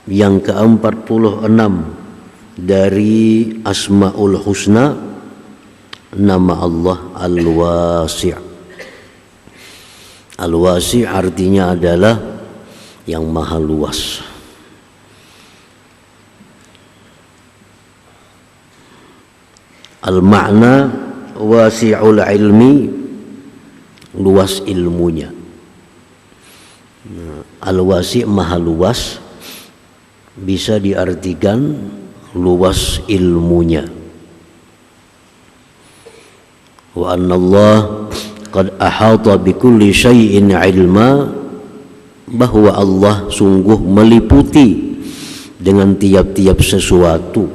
yang ke-46 dari Asmaul Husna, nama Allah Al-Wasi'. Al-Wasi' artinya adalah yang maha luas. Al-makna wasi'ul ilmi, luas ilmunya. Al-Wasi' maha luas, bisa diartikan luas ilmunya. Wa anna Allah qad ahata bi kulli syai'in ilma, bahwa Allah sungguh meliputi dengan tiap-tiap sesuatu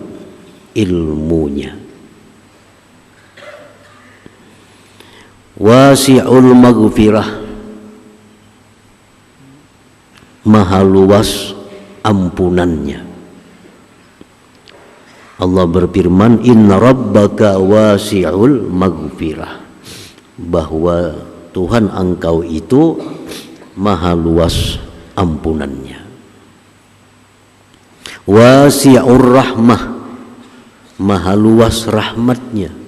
ilmunya. Wasi'ul maghfirah, maha luas ampunannya. Allah berfirman, inna rabbaka wasi'ul maghfirah, bahwa Tuhan engkau itu maha luas ampunannya. Wasi'ur rahmah, maha luas rahmatnya.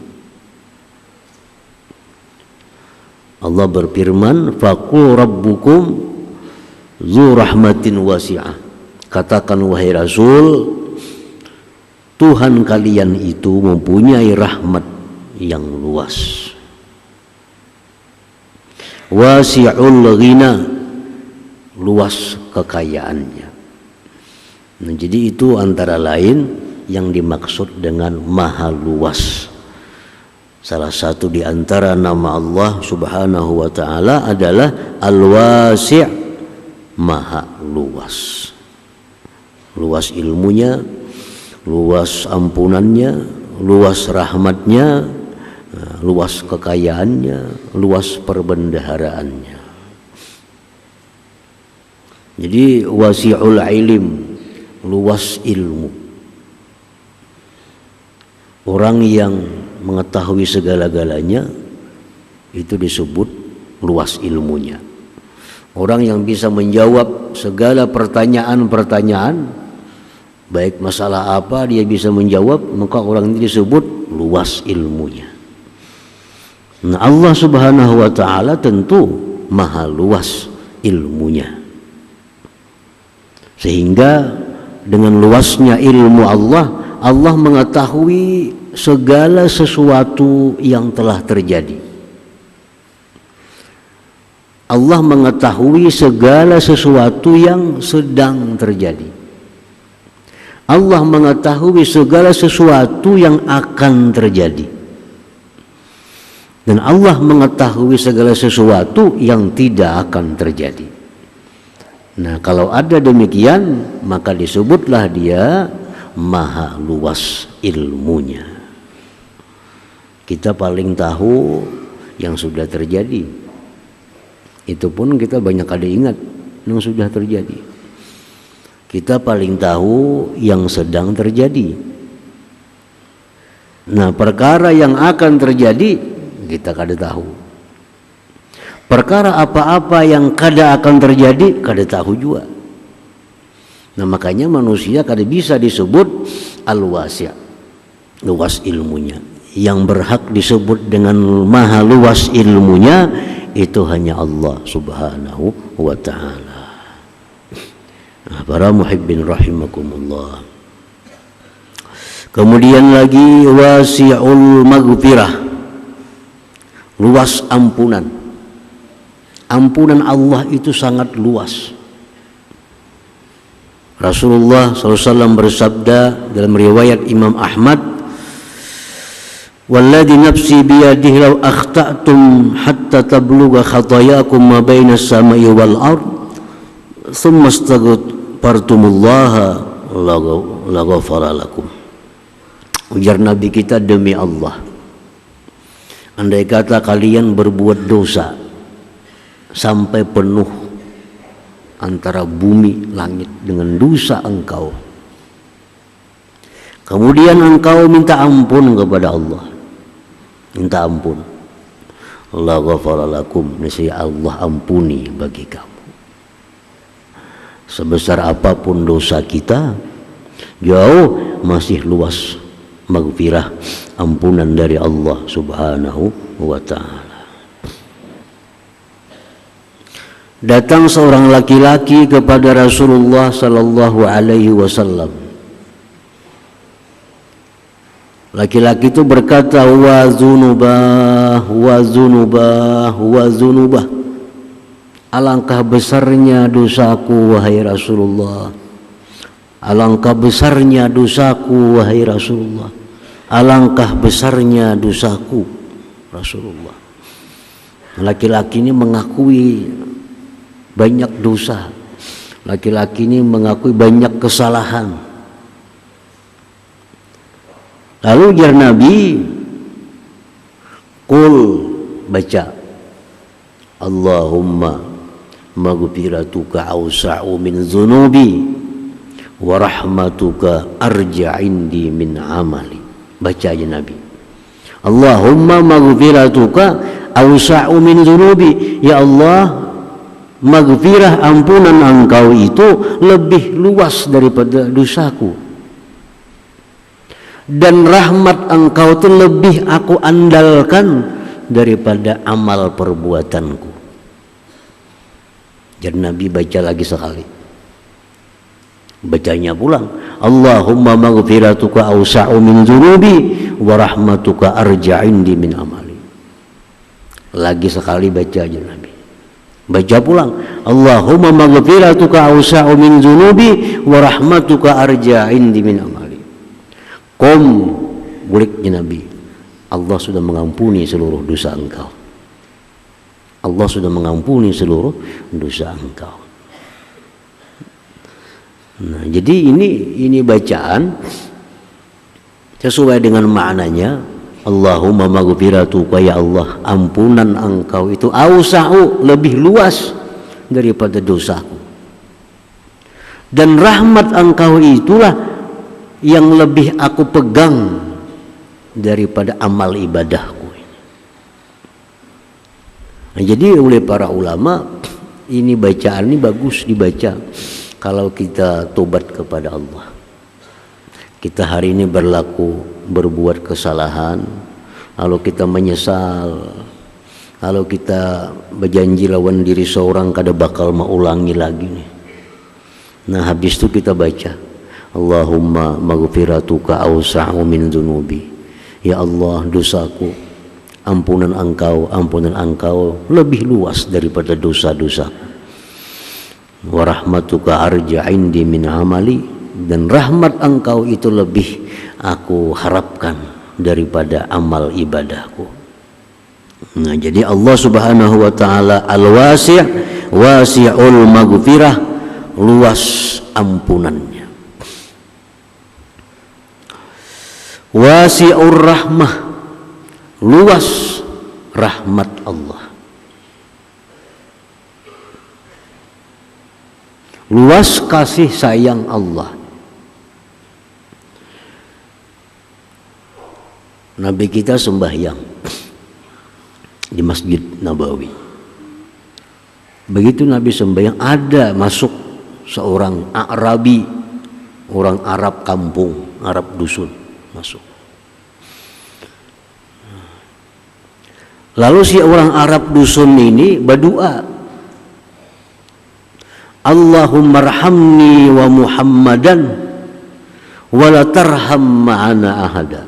Allah berfirman, faqul rabbukum dzu rahmatin wasi'ah, katakan wahai Rasul, Tuhan kalian itu mempunyai rahmat yang luas. Wasi'ul ghina, luas kekayaannya. Nah, jadi itu antara lain yang dimaksud dengan maha luas. Salah satu di antara nama Allah Subhanahu wa ta'ala adalah Al-Wasi', maha luas. Luas ilmunya, luas ampunannya, luas rahmatnya, luas kekayaannya, luas perbendaharaannya. Jadi wasi'ul ilim, luas ilmu. Orang yang mengetahui segala-galanya itu disebut luas ilmunya. Orang yang bisa menjawab segala pertanyaan-pertanyaan, baik masalah apa dia bisa menjawab, maka orang ini disebut luas ilmunya. Nah, Allah Subhanahu wa ta'ala tentu maha luas ilmunya, sehingga dengan luasnya ilmu Allah, Allah mengetahui segala sesuatu yang telah terjadi. Allah mengetahui segala sesuatu yang sedang terjadi. Allah mengetahui segala sesuatu yang akan terjadi. Dan Allah mengetahui segala sesuatu yang tidak akan terjadi. Nah, kalau ada demikian, maka disebutlah dia maha luas ilmunya. Kita paling tahu yang sudah terjadi. Itu pun kita banyak ada ingat yang sudah terjadi. Kita paling tahu yang sedang terjadi. Nah, perkara yang akan terjadi kita kada tahu. Perkara apa-apa yang kada akan terjadi kada tahu juga. Nah, makanya manusia kada bisa disebut al-wasi', luas ilmunya. Yang berhak disebut dengan maha luas ilmunya itu hanya Allah Subhanahu wa ta'ala. Nah, para muhibbin rahimakumullah. Kemudian lagi wasi'ul maghfirah, luas ampunan. Ampunan Allah itu sangat luas. Rasulullah SAW bersabda dalam riwayat Imam Ahmad, walladzi nafsi biyadihi law akhta'tum hatta tablugha khatayakum ma baina as-sama'i wal ard thumma astaghfartumullaha laghafara lakum. Ujar Nabi kita, demi Allah, andai kata kalian berbuat dosa sampai penuh antara bumi langit dengan dosa engkau, kemudian engkau minta ampun kepada Allah, minta ampun, Allah ghafara lakum, niscaya Allah ampuni bagi kamu. sebesar apapun dosa kita, jauh masih luas maghfirah, ampunan dari Allah Subhanahu wa ta'ala. Datang seorang laki-laki kepada Rasulullah sallallahu alaihi wasallam. Laki-laki itu berkata, wa dzunubah, wa dzunubah, wa dzunubah. Alangkah besarnya dosaku wahai Rasulullah. Alangkah besarnya dosaku wahai Rasulullah. Alangkah besarnya dosaku Rasulullah. Laki-laki ini mengakui banyak dosa. Laki-laki ini mengakui banyak kesalahan. Lalu ujar Nabi, qul, baca, Allahumma maghfiratuka awsa'u min zunubi wa rahmatuka arja indi min amali. Baca aja Nabi, Allahumma maghfiratuka awsa'u min zunubi. Ya Allah, maghfirah, ampunan engkau itu lebih luas daripada dosaku, dan rahmat engkau itu lebih aku andalkan daripada amal perbuatanku. Jadi Nabi baca lagi sekali, bacanya pulang, Allahumma maghfiratuka awsa'u min dhunubi wa rahmatuka arja indi min amali. Lagi sekali baca aja Nabi, baca pulang, Allahumma maghfiratuka awsa'u min dhunubi wa rahmatuka arja indi min amali. Qum, buliknya Nabi, Allah sudah mengampuni seluruh dosa engkau. Allah sudah mengampuni seluruh dosa engkau. Nah, jadi ini bacaan sesuai dengan maknanya. Allahumma maghfiratuka, ya Allah, ampunan engkau itu awsa'u, lebih luas daripada dosaku, dan rahmat engkau itulah yang lebih aku pegang daripada amal ibadahku. Nah, jadi oleh para ulama, ini bacaan ini bagus dibaca kalau kita tobat kepada Allah. Kita hari ini berbuat kesalahan, lalu kita menyesal, lalu kita berjanji lawan diri seorang kada bakal mengulangi lagi nih. Nah, habis itu kita baca, Allahumma maghfiratuka awsa'u min dhunubi. Ya Allah, dosaku, ampunan engkau lebih luas daripada dosa-dosaku. Wa rahmatuka arja indi min amali, dan rahmat engkau itu lebih aku harapkan daripada amal ibadahku. Nah, jadi Allah Subhanahu wa ta'ala al-wasi', wasi'ul maghfirah, luas ampunannya. Wasi'ur rahmah, luas rahmat Allah. Luas kasih sayang Allah. Nabi kita sembahyang di Masjid Nabawi. Begitu Nabi sembahyang, ada masuk seorang Arabi, orang Arab kampung, Arab dusun masuk. Lalu si orang Arab dusun ini berdoa, Allahumma arhamni wa Muhammadan wa la tarham ma'ana ahada.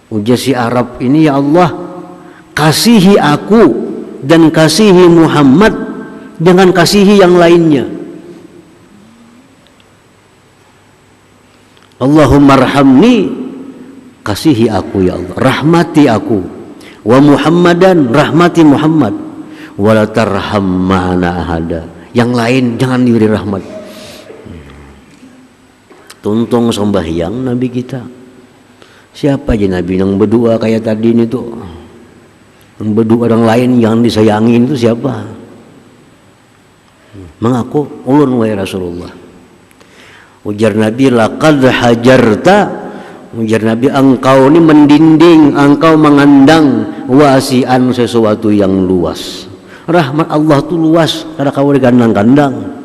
Ujar si Arab ini, ya Allah, kasihi aku dan kasihi Muhammad, jangan kasihi yang lainnya. Allahumma arhamni, kasihi aku ya Allah, rahmati aku, wa Muhammadan, rahmati Muhammad, wa la tarham ma'ana ahada, yang lain jangan diberi rahmat. Tuntung sembahyang Nabi kita. Siapa aja Nabi yang berdoa kayak tadi ini tuh? Yang berdoa orang lain yang disayangin itu siapa? Mengaku ulun wahai Rasulullah. Ujar Nabi, laqad hajarta, ujar Nabi, engkau ini mendinding, engkau mengandang wasian, sesuatu yang luas. Rahmat Allah itu luas, kada kau dikandang-kandang.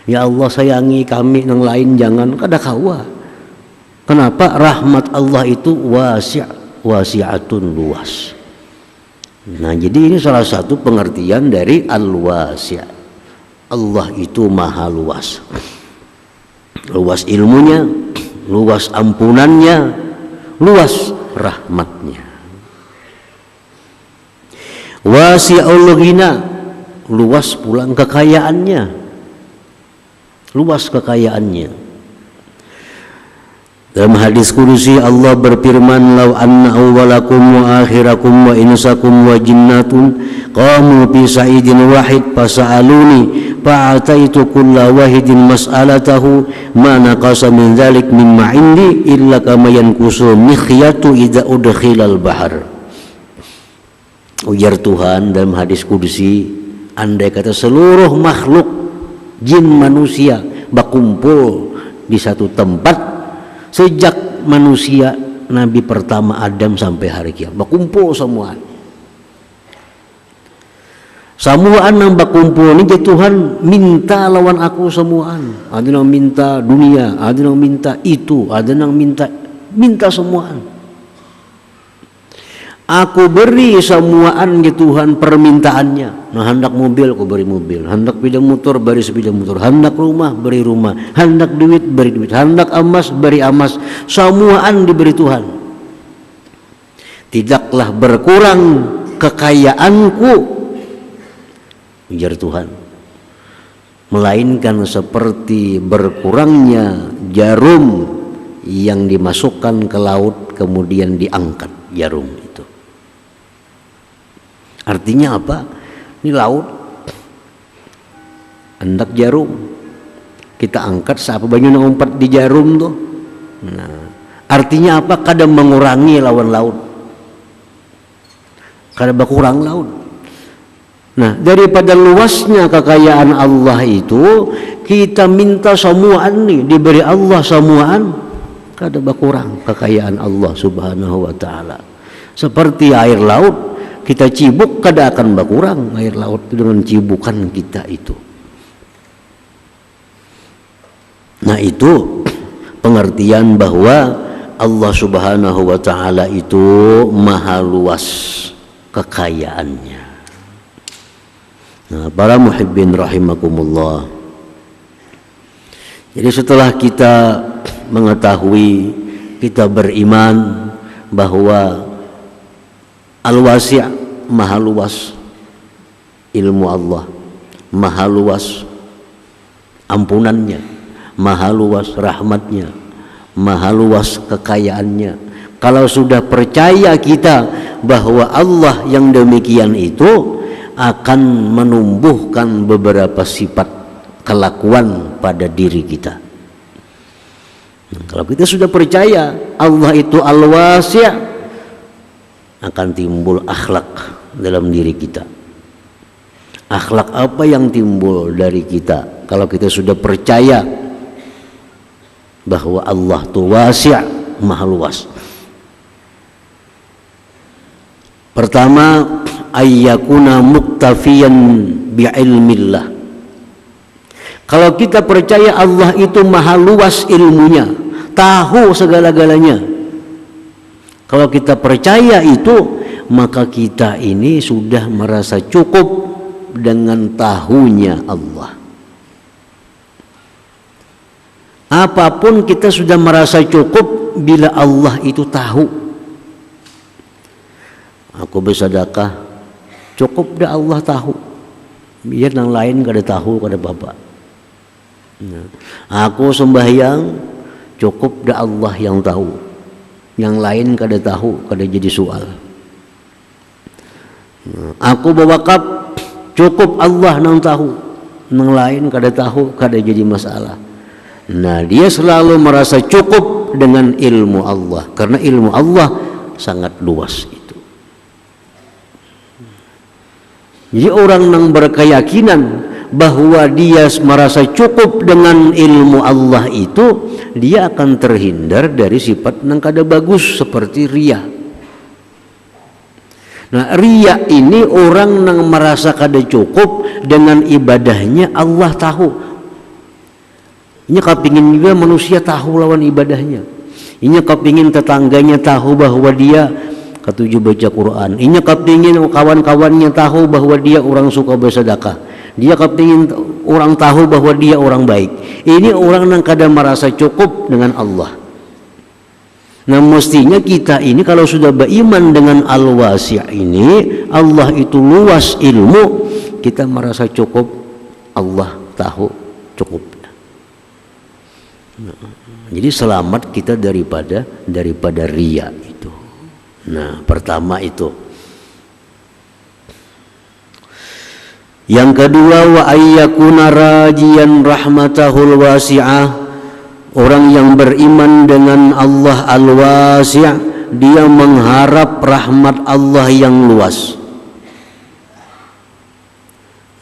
Ya Allah sayangi kami yang lain jangan kada kawa. Kenapa? Rahmat Allah itu wasi'atun luas. Nah, jadi ini salah satu pengertian dari al-wasi'. Allah itu maha luas. Luas ilmunya, luas ampunannya, luas rahmatnya. Wasi'ul ghina, luas pulang kekayaannya. Luas kekayaannya. Dalam hadis kudusi Allah berfirman, "Lau anna awwalakum wa akhirakum wa insakum wa jinnatun qamu fi sa'idin wahid fasa'aluni fa'ataitu kulla wahidin mas'alatahu ma naqasa min dzalik mimma indi illa kama yanqusu mikhyatu idza udkhilal bahar." Ujar Tuhan dalam hadis kudusi, andai kata seluruh makhluk jin manusia berkumpul di satu tempat sejak manusia Nabi pertama Adam sampai hari kiamat, berkumpul semuaan yang berkumpul ini Tuhan minta lawan aku semuaan. Ada yang minta dunia, ada yang minta itu, ada yang minta semuaan. Aku beri semuaan ke Tuhan permintaannya. Nah, hendak mobil aku beri mobil, hendak sepeda motor beri sepeda motor, hendak rumah beri rumah, hendak duit beri duit, hendak emas beri emas. Semuaan diberi Tuhan. Tidaklah berkurang kekayaanku, ujar Tuhan, melainkan seperti berkurangnya jarum yang dimasukkan ke laut kemudian diangkat jarum itu. Artinya apa? Ini laut, hendak jarum, kita angkat siapa banyak ngumpat di jarum tuh. Nah, artinya apa? Kadang mengurangi lawan laut, kadang berkurang laut. Nah, daripada luasnya kekayaan Allah itu, kita minta semuaan nih diberi Allah semuaan, kadang berkurang kekayaan Allah Subhanahu wa taala. Seperti air laut, kita cibuk kada akan berkurang air laut dengan cibukan kita itu. Nah, itu pengertian bahwa Allah Subhanahu wa taala itu maha luas kekayaannya. Nah, para muhibbin rahimakumullah. Jadi setelah kita mengetahui, kita beriman bahwa Al-Wasi' maha luas ilmu Allah, maha luas ampunannya, maha luas rahmatnya, maha luas kekayaannya. Kalau sudah percaya kita bahwa Allah yang demikian itu akan menumbuhkan beberapa sifat kelakuan pada diri kita. Kalau kita sudah percaya Allah itu Al-Wasi', akan timbul akhlak dalam diri kita. Akhlak apa yang timbul dari kita kalau kita sudah percaya bahwa Allah itu wasi', maha luas? Pertama, ayyakuna muktafiyan bi'ilmillah. Kalau kita percaya Allah itu maha luas ilmunya, tahu segala-galanya, kalau kita percaya itu, maka kita ini sudah merasa cukup dengan tahunya Allah. Apapun kita sudah merasa cukup bila Allah itu tahu. Aku bersedekah, cukup dah Allah tahu. Biar yang lain kada tahu, kada apa-apa. Aku sembahyang, cukup dah Allah yang tahu. Yang lain kada tahu, kada jadi soal. Aku berwakaf, cukup Allah yang tahu. Yang lain kada tahu, kada jadi masalah. Nah, dia selalu merasa cukup dengan ilmu Allah, karena ilmu Allah sangat luas itu. Jadi orang yang berkeyakinan bahwa dia merasa cukup dengan ilmu Allah itu, dia akan terhindar dari sifat yang kada bagus seperti riya. Nah, riya ini orang yang merasa kada cukup dengan ibadahnya, Allah tahu. Inya kepingin juga manusia tahu lawan ibadahnya. Inya kepingin tetangganya tahu bahwa dia ketujuh baca Quran. Inya kepingin kawan-kawannya tahu bahwa dia orang suka bersedekah. Dia kepingin orang tahu bahwa dia orang baik. Ini orang yang kadang merasa cukup dengan Allah. Nah mestinya kita ini kalau sudah beriman dengan Al-Wasi' ini, Allah itu luas ilmu, kita merasa cukup, Allah tahu cukup. Nah, jadi selamat kita daripada riya itu. Nah pertama itu. Yang kedua, wa ayyakuna rajiyan rahmatahul wasi'ah, orang yang beriman dengan Allah al-wasi', dia mengharap rahmat Allah yang luas.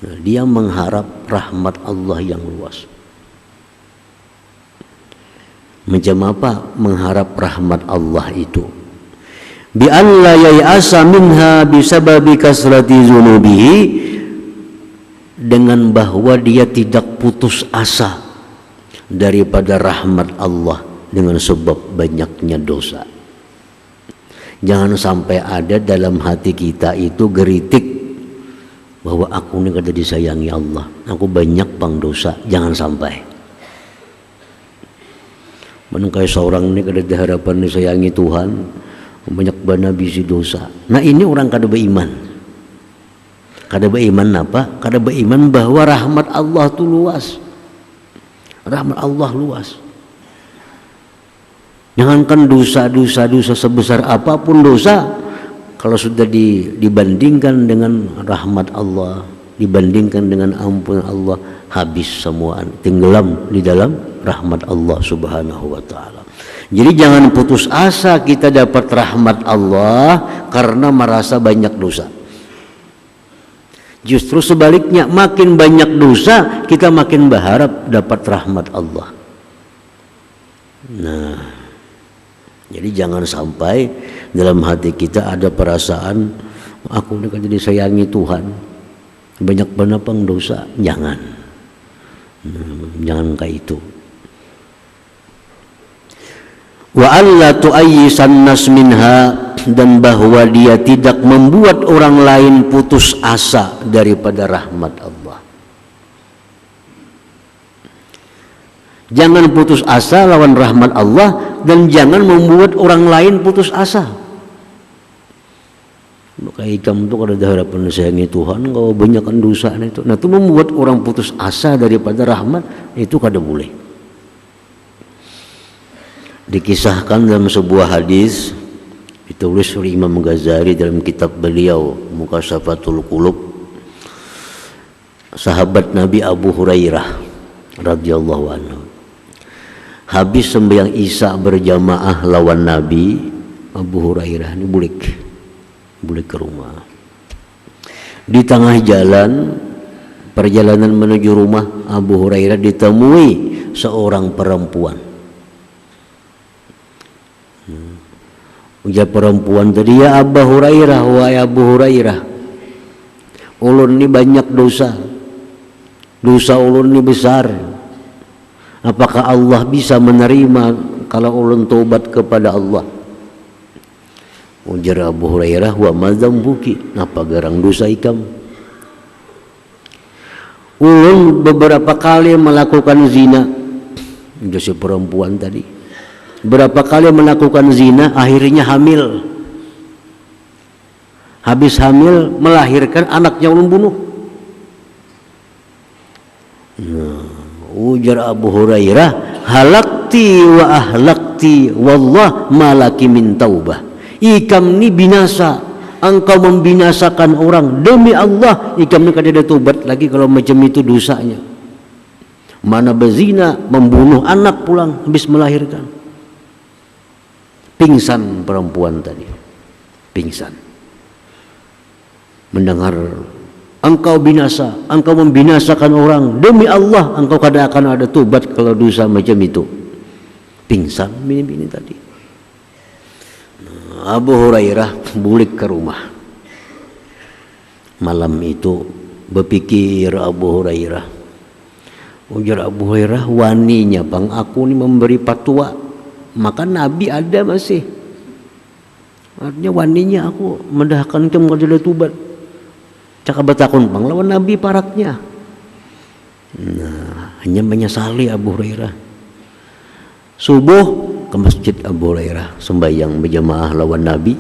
Nah, dia mengharap rahmat Allah yang luas. Macam apa mengharap rahmat Allah itu? Bi an la yai'asa minha bisababi kasrati dzunubihi, dengan bahwa dia tidak putus asa daripada rahmat Allah dengan sebab banyaknya dosa. Jangan sampai ada dalam hati kita itu geritik bahwa aku ini kada disayangi Allah, aku banyak pang dosa. Jangan sampai. Menengkai seorang ini kada diharapan disayangi Tuhan, banyak bana bisi dosa. Nah ini orang kada beriman. Kada beriman apa? Kada beriman bahwa rahmat Allah itu luas. Rahmat Allah luas. Jangankan dosa sebesar apapun dosa, kalau sudah dibandingkan dengan rahmat Allah, dibandingkan dengan ampunan Allah, habis semua, tenggelam di dalam rahmat Allah Subhanahu wa taala. Jadi jangan putus asa kita dapat rahmat Allah karena merasa banyak dosa. Justru sebaliknya, makin banyak dosa kita makin berharap dapat rahmat Allah. Nah, jadi jangan sampai dalam hati kita ada perasaan aku ini kan disayangi Tuhan, banyak banget pang dosa. Jangan, jangan kayak itu. Wa alla tu'ayyisan nas minha, dan bahwa dia tidak membuat orang lain putus asa daripada rahmat Allah. Jangan putus asa lawan rahmat Allah, dan jangan membuat orang lain putus asa. Maka ikam itu kada ada harapan sayangi Tuhan, kau banyakkan dosa itu. Nah itu membuat orang putus asa daripada rahmat, itu kada boleh. Dikisahkan dalam sebuah hadis ditulis oleh Imam Ghazali dalam kitab beliau Muqashafatul Qulub, sahabat Nabi Abu Hurairah radhiyallahu anhu habis sembahyang Isya berjamaah lawan Nabi. Abu Hurairah ini bulik ke rumah. Di tengah jalan perjalanan menuju rumah Abu Hurairah ditemui seorang perempuan. Ujar perempuan tadi, ya Abu Hurairah, wahai Abu Hurairah, ulun ini banyak dosa ulun ini besar. Apakah Allah bisa menerima kalau ulun taubat kepada Allah? Ujar Abu Hurairah, wa ma dzambuki, apa garang dosa ikam? Ulun beberapa kali melakukan zina. Ujar si perempuan tadi, berapa kali melakukan zina, akhirnya hamil. Habis hamil melahirkan anaknya ulun bunuh. Nah, ujar Abu Hurairah, halakti wa ahlakti wallah malaki min taubah. Ikam ni binasa, engkau membinasakan orang, demi Allah ikam ni kada ada tobat lagi kalau macam itu dosanya. Mana berzina, membunuh anak pulang habis melahirkan. Pingsan perempuan tadi, pingsan. Mendengar engkau binasa, engkau membinasakan orang, demi Allah engkau kada akan ada tobat kalau dosa macam itu. Pingsan bini-bini tadi. Nah, Abu Hurairah bulik ke rumah. Malam itu berpikir Abu Hurairah, Ujar Abu Hurairah, waninya bang aku ini memberi fatwa, maka Nabi ada masih. Artinya waninya aku mendahkan kem kada tubat. Cakap batakun bang lawan Nabi paraknya. Nah, hanya menyesali Abu Hurairah. Subuh ke masjid Abu Hurairah sembahyang berjamaah lawan Nabi.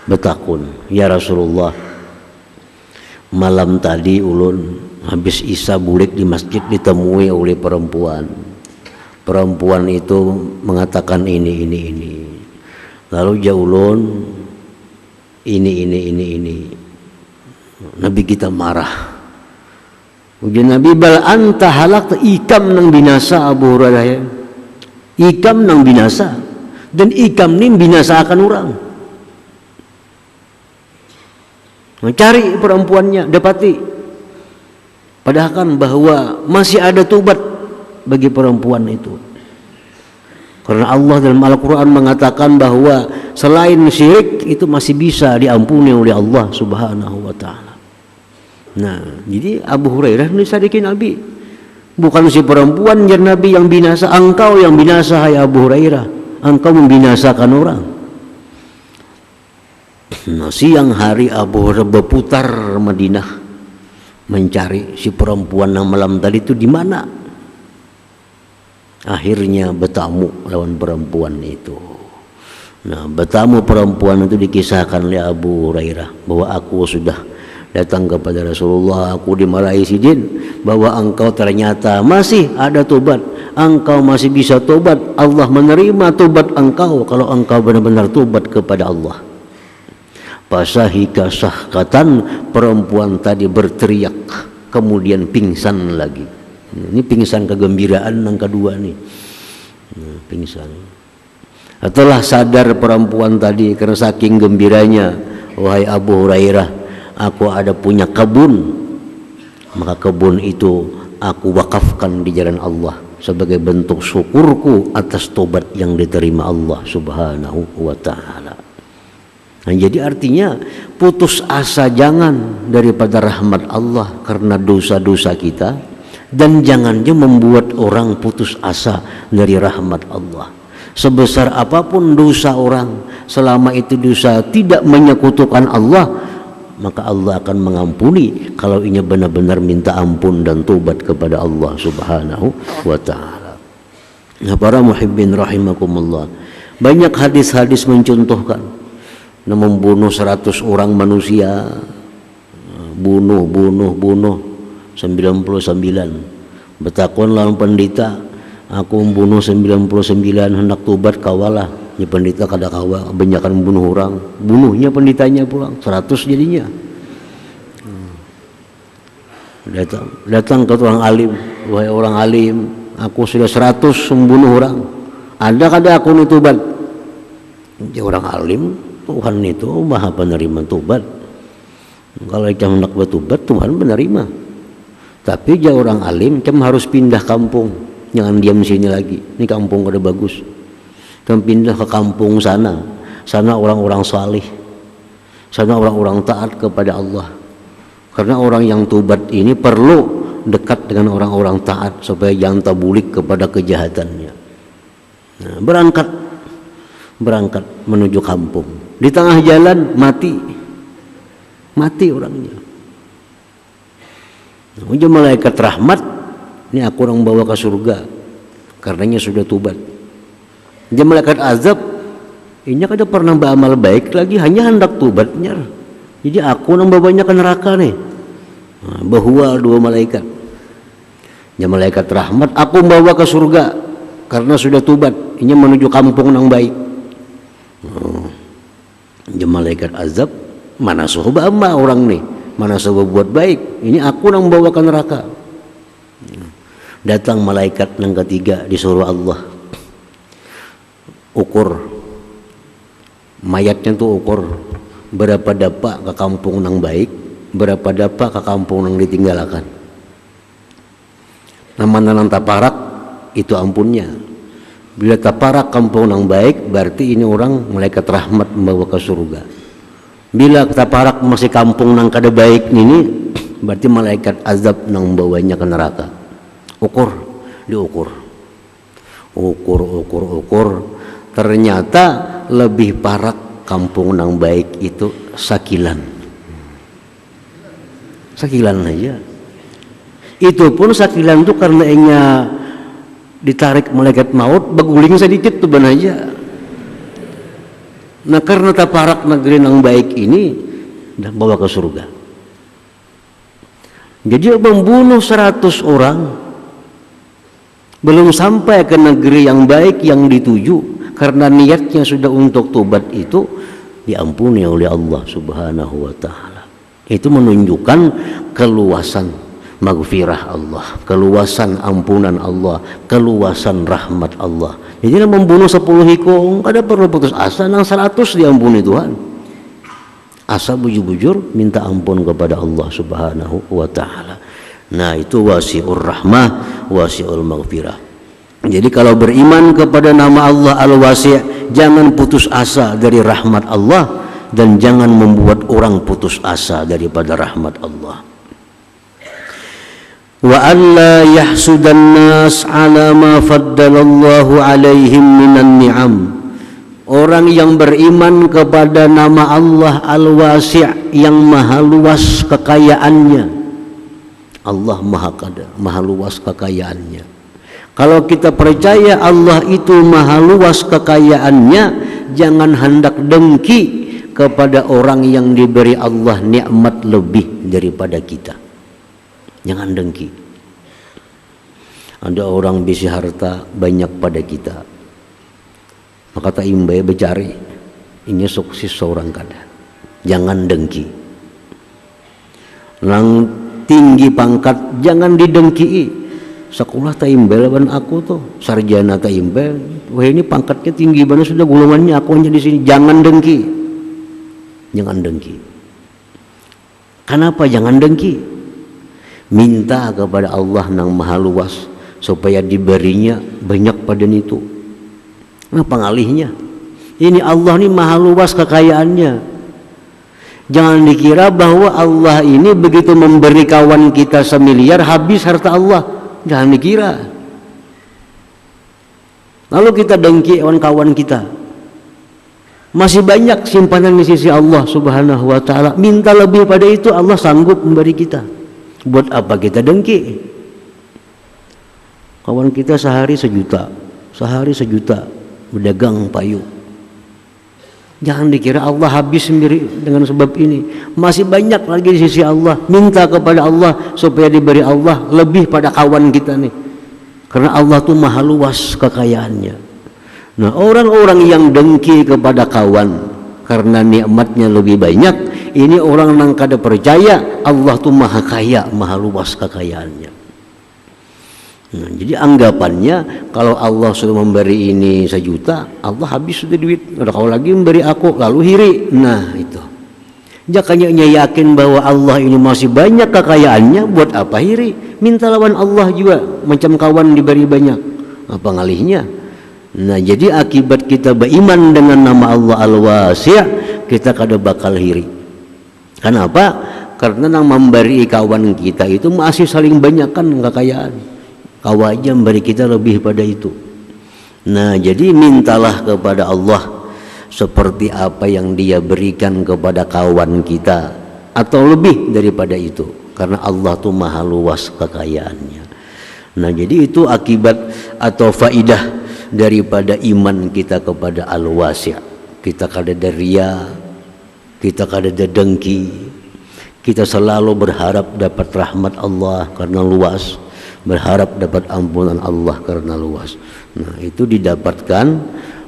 Betakun, ya Rasulullah, malam tadi ulun habis isya bulik di masjid ditemui oleh perempuan. Perempuan itu mengatakan ini. Lalu jaulun ini. Nabi kita marah. Ujian Nabi, bal anta halak ikam nang binasa Abu Hurairah ya. Ikam nang binasa, dan ikam ni binasa akan orang. Mencari perempuannya, dapati. Padahal kan bahwa masih ada tobat bagi perempuan itu. Karena Allah dalam Al-Quran mengatakan bahwa selain syirik itu masih bisa diampuni oleh Allah Subhanahu wa ta'ala. Nah, jadi Abu Hurairah ini sadikin Nabi. Bukan si perempuan jar Nabi yang binasa, engkau yang binasa hai Abu Hurairah. Engkau membinasakan orang. Nah, siang hari Abu Hurairah berputar Madinah mencari si perempuan yang malam tadi itu di mana. Akhirnya bertamu lawan perempuan itu. Nah, bertamu perempuan itu dikisahkan oleh Abu Hurairah bahwa aku sudah datang kepada Rasulullah, aku dimarahi si jin bahwa engkau ternyata masih ada tobat, engkau masih bisa tobat, Allah menerima tobat engkau kalau engkau benar-benar tobat kepada Allah. Pasahika sahkatan, perempuan tadi berteriak kemudian pingsan lagi. Ini pingsan kegembiraan yang kedua nih. Pingsan. Setelah sadar perempuan tadi karena saking gembiranya, wahai Abu Hurairah, aku ada punya kebun, maka kebun itu aku wakafkan di jalan Allah sebagai bentuk syukurku atas tobat yang diterima Allah Subhanahu wa ta'ala. Nah, jadi artinya putus asa jangan daripada rahmat Allah karena dosa-dosa kita, dan jangannya membuat orang putus asa dari rahmat Allah. Sebesar apapun dosa orang, selama itu dosa tidak menyekutukan Allah, maka Allah akan mengampuni kalau ia benar-benar minta ampun dan tobat kepada Allah Subhanahu wa ta'ala. Nah, para muhibbin rahimakumullah, banyak hadis-hadis mencontohkan membunuh 100 orang manusia, bunuh 99. Betakon lawan pendeta, aku membunuh 99 hendak tobat kawalah. Ini pendeta kada kawa, kebanyakan membunuh orang, bunuhnya pendetanya pulang 100 jadinya. Datang ke orang alim, wahai orang alim, aku sudah 100 membunuh orang, ada kada aku nih tobat? Dia orang alim, Tuhan itu maha penerima tobat. Kalau kita hendak bertobat, Tuhan menerima. Tapi dia orang alim, kita harus pindah kampung, jangan diam sini lagi. Ini kampung kada bagus. Dan pindah ke kampung sana orang-orang salih, sana orang-orang taat kepada Allah. Karena orang yang tobat ini perlu dekat dengan orang-orang taat supaya jangan tabulik kepada kejahatannya. Nah, berangkat menuju kampung. Di tengah jalan mati orangnya. Nah, malaikat rahmat, ini aku orang bawa ke surga karenanya sudah tobat. Dia malaikat azab, ini kada pernah beramal baik lagi, hanya hendak tobatnya. Jadi aku nang bawanya ke neraka nih. Nah, bahwa dua malaikat. Dia malaikat rahmat, aku bawa ke surga karena sudah tobat. Ini menuju kampung nang baik. Dia malaikat azab, mana suhu bama orang nih, mana suhu buat baik. Ini aku nang bawa ke neraka. Datang malaikat yang ketiga disuruh Allah. Ukur mayatnya tuh, ukur berapa dapat ke kampung nang baik, berapa dapat ke kampung nang ditinggalkan. Nama nang taparak itu ampunnya. Bila taparak kampung nang baik, berarti ini orang malaikat rahmat membawa ke surga. Bila taparak masih kampung nang kada baik ini, berarti malaikat azab nang membawanya ke neraka. diukur, ternyata lebih parah kampung nang baik itu sakilan aja. Itu pun sakilan tuh karena enya ditarik malaikat maut beguling sedikit tuh ban aja. Nah karena taparak negeri nang baik ini dah bawa ke surga. Jadi membunuh 100 orang belum sampai ke negeri yang baik yang dituju, karena niatnya sudah untuk tobat itu diampuni oleh Allah Subhanahu wa taala. Itu menunjukkan keluasan maghfirah Allah, keluasan ampunan Allah, keluasan rahmat Allah. Jadi membunuh 10 hikung kada perlu putus asa, nang 100 diampuni Tuhan. Asa bujur-bujur minta ampun kepada Allah Subhanahu wa taala. Nah, itu wasi'ur rahmah, wasi'ul maghfirah. Jadi kalau beriman kepada nama Allah Al-Wasi', jangan putus asa dari rahmat Allah dan jangan membuat orang putus asa daripada rahmat Allah. Wa alla yahsudan nas ala ma faddalallahu alaihim minan ni'am. Orang yang beriman kepada nama Allah Al-Wasi' yang maha luas kekayaannya. Allah maha luas kekayaannya. Kalau kita percaya Allah itu maha luas kekayaannya, jangan hendak dengki kepada orang yang diberi Allah nikmat lebih daripada kita. Jangan dengki. Ada orang bisi harta banyak pada kita, maka tak imbai becari ini sukses seorang kada. Jangan dengki. Nang tinggi pangkat jangan didengki. Sekolah tak imbel ban aku tuh, sarjana tak imbel. Wah ini pangkatnya tinggi banget sudah golongannya aku hanya di sini. Jangan dengki. Jangan dengki. Kenapa jangan dengki? Minta kepada Allah nang maha luas supaya diberinya banyak pada itu. Nah pengalihnya ini Allah ini maha luas kekayaannya. Jangan dikira bahwa Allah ini begitu memberi kawan kita 1 miliar habis harta Allah. Jangan dikira. Lalu kita dengki kawan-kawan kita, masih banyak simpanan di sisi Allah Subhanahu wa taala. Minta lebih pada itu, Allah sanggup memberi kita. Buat apa kita dengki? Kawan kita sehari 1 juta berdagang payu. Jangan dikira Allah habis sendiri dengan sebab ini. Masih banyak lagi di sisi Allah. Minta kepada Allah supaya diberi Allah lebih pada kawan kita nih. Karena Allah tuh maha luas kekayaannya. Nah orang-orang yang dengki kepada kawan karena nikmatnya lebih banyak, ini orang yang kada percaya Allah tuh maha kaya, maha luas kekayaannya. Nah, jadi anggapannya kalau Allah sudah memberi ini 1 juta, Allah habis sudah duit. Kalau lagi memberi aku lalu hiri. Nah itu. Jakanya yakin bahwa Allah ini masih banyak kekayaannya, buat apa hiri? Minta lawan Allah juga, macam kawan diberi banyak. Apa ngalihnya? Nah jadi akibat kita beriman dengan nama Allah Al-Wasi', kita kada bakal hiri. Kenapa? Karena yang memberi kawan kita itu masih saling banyak kan kekayaan. Kau aja memberi kita lebih pada itu. Nah jadi mintalah kepada Allah seperti apa yang dia berikan kepada kawan kita, atau lebih daripada itu, karena Allah tuh maha luas kekayaannya. Nah jadi itu akibat atau faidah daripada iman kita kepada Al-Wasi'. Kita kada ada riya, kita kada ada dengki, kita selalu berharap dapat rahmat Allah karena luas, berharap dapat ampunan Allah karena luas. Nah itu didapatkan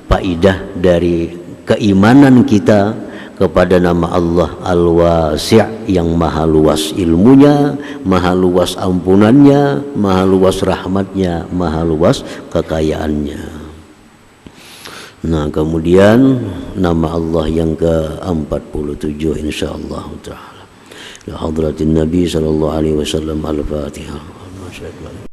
faidah dari keimanan kita kepada nama Allah Al-Wasi' yang maha luas ilmunya, maha luas ampunannya, maha luas rahmatnya, maha luas kekayaannya. Nah kemudian nama Allah yang ke-47 insyaallah ta'ala. Ya hadratin Nabi sallallahu alaihi wasallam. Al-Fatihah.